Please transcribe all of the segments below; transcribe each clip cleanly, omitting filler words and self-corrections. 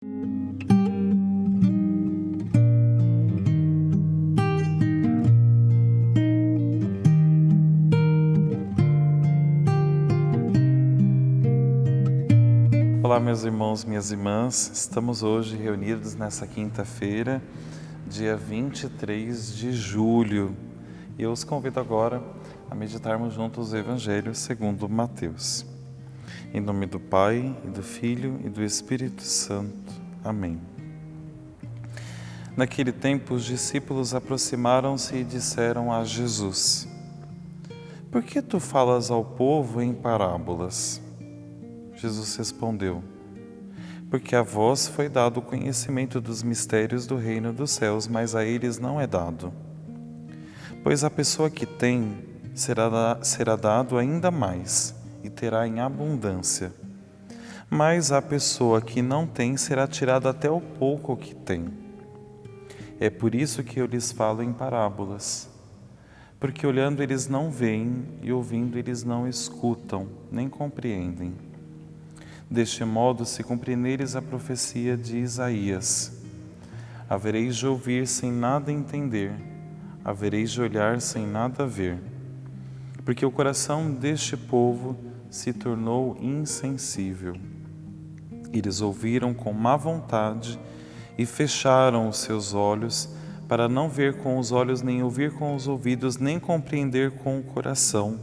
Olá, meus irmãos, minhas irmãs. Estamos hoje reunidos nessa quinta-feira, dia 23 de julho. E eu os convido agora a meditarmos juntos o Evangelho segundo Mateus. Em nome do Pai, e do Filho e do Espírito Santo. Amém. Naquele tempo, os discípulos aproximaram-se e disseram a Jesus: Por que tu falas ao povo em parábolas? Jesus respondeu: Porque a vós foi dado o conhecimento dos mistérios do reino dos céus, mas a eles não é dado. Pois a pessoa que tem será dado ainda mais e terá em abundância. Mas a pessoa que não tem será tirada até o pouco que tem. É por isso que eu lhes falo em parábolas. Porque olhando eles não veem e ouvindo eles não escutam, nem compreendem. Deste modo se cumpre neles a profecia de Isaías: Havereis de ouvir sem nada entender, havereis de olhar sem nada ver. Porque o coração deste povo se tornou insensível. Eles ouviram com má vontade e fecharam os seus olhos, para não ver com os olhos, nem ouvir com os ouvidos, nem compreender com o coração,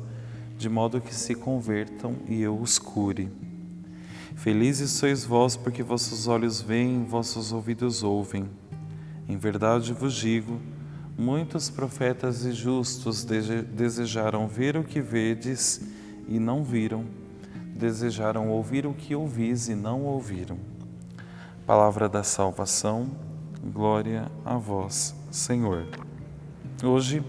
de modo que se convertam e eu os cure. Felizes sois vós, porque vossos olhos veem, vossos ouvidos ouvem. Em verdade vos digo, muitos profetas e justos desejaram ver o que vedes e não viram, desejaram ouvir o que ouvis e não ouviram. Palavra da salvação, glória a vós, Senhor. Hoje,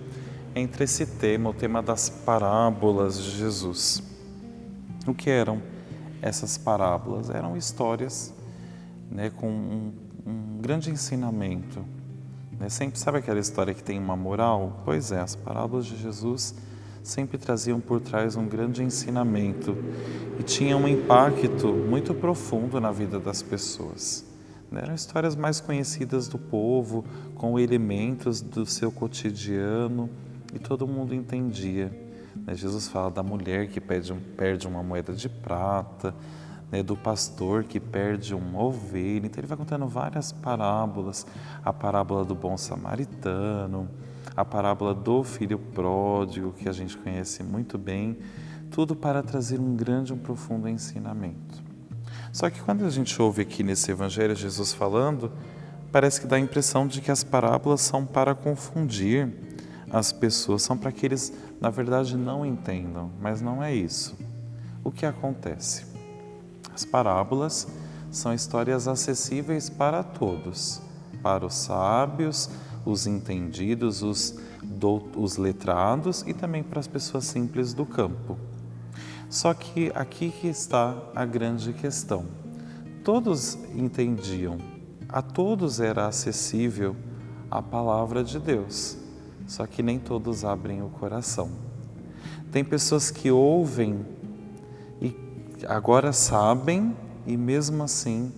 entre esse tema, o tema das parábolas de Jesus. O que eram essas parábolas? Eram histórias, com um grande ensinamento. Sempre sabe aquela história que tem uma moral? Pois é, as parábolas de Jesus sempre traziam por trás um grande ensinamento e tinham um impacto muito profundo na vida das pessoas. Eram histórias mais conhecidas do povo, com elementos do seu cotidiano, e todo mundo entendia. Jesus fala da mulher que perde uma moeda de prata, do pastor que perde uma ovelha. Então ele vai contando várias parábolas: a parábola do bom samaritano, a parábola do filho pródigo, que a gente conhece muito bem, tudo para trazer um grande, um profundo ensinamento. Só que quando a gente ouve aqui nesse evangelho Jesus falando, parece que dá a impressão de que as parábolas são para confundir as pessoas, são para que eles, na verdade, não entendam, mas não é isso. O que acontece? As parábolas são histórias acessíveis para todos, para os sábios, os entendidos, os letrados e também para as pessoas simples do campo. Só que aqui que está a grande questão. Todos entendiam, a todos era acessível a palavra de Deus. Só que nem todos abrem o coração. Tem pessoas que ouvem e agora sabem e mesmo assim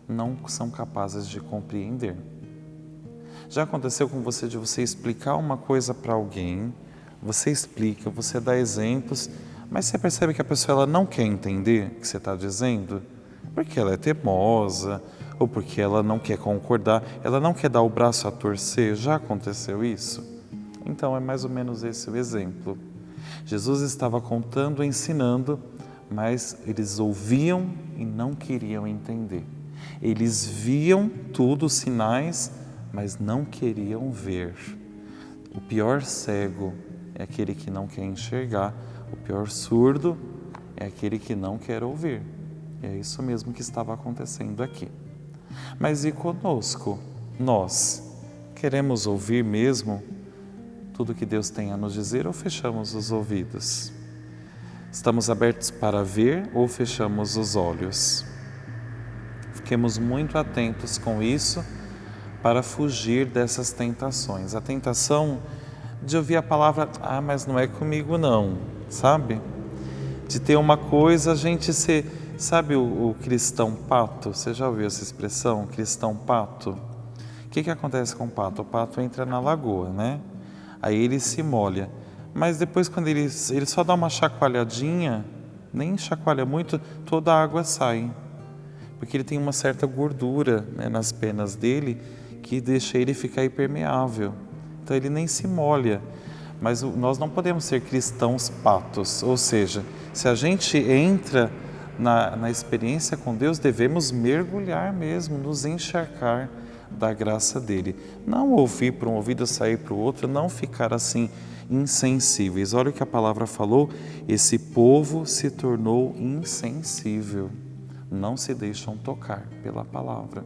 não são capazes de compreender. Já aconteceu com você de você explicar uma coisa para alguém, você explica, você dá exemplos, mas você percebe que a pessoa ela não quer entender o que você está dizendo? Porque ela é teimosa, ou porque ela não quer concordar, ela não quer dar o braço a torcer. Já aconteceu isso? Então é mais ou menos esse o exemplo. Jesus estava contando, ensinando, mas eles ouviam e não queriam entender. Eles viam tudo, os sinais, mas não queriam ver. O pior cego é aquele que não quer enxergar. O pior surdo é aquele que não quer ouvir. É isso mesmo que estava acontecendo aqui. Mas e conosco? Nós queremos ouvir mesmo tudo que Deus tem a nos dizer ou fechamos os ouvidos? Estamos abertos para ver ou fechamos os olhos? Fiquemos muito atentos com isso para fugir dessas tentações. A tentação de ouvir a palavra, mas não é comigo não, sabe? De ter uma coisa, a gente Sabe o cristão pato? Você já ouviu essa expressão, cristão pato? O que acontece com o pato? O pato entra na lagoa, né? Aí ele se molha. Mas depois, quando ele só dá uma chacoalhadinha, nem chacoalha muito, toda a água sai. Porque ele tem uma certa gordura, né, nas penas dele que deixa ele ficar impermeável. Então ele nem se molha. Mas nós não podemos ser cristãos patos. Ou seja, se a gente entra na experiência com Deus, devemos mergulhar mesmo, nos encharcar da graça dele. Não ouvir para um ouvido, sair para o outro, não ficar assim insensíveis. Olha o que a palavra falou, esse povo se tornou insensível. Não se deixam tocar pela palavra.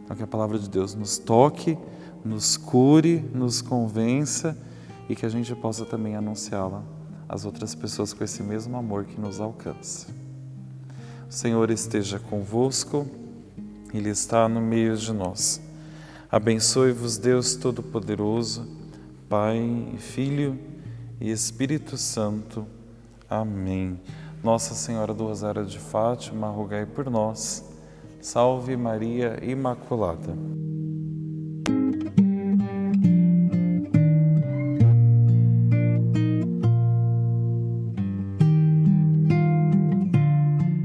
Então que a palavra de Deus nos toque, nos cure, nos convença e que a gente possa também anunciá-la às outras pessoas com esse mesmo amor que nos alcança. O Senhor esteja convosco, Ele está no meio de nós. Abençoe-vos Deus Todo-Poderoso, Pai, Filho e Espírito Santo. Amém. Nossa Senhora do Rosário de Fátima, rogai por nós. Salve Maria Imaculada.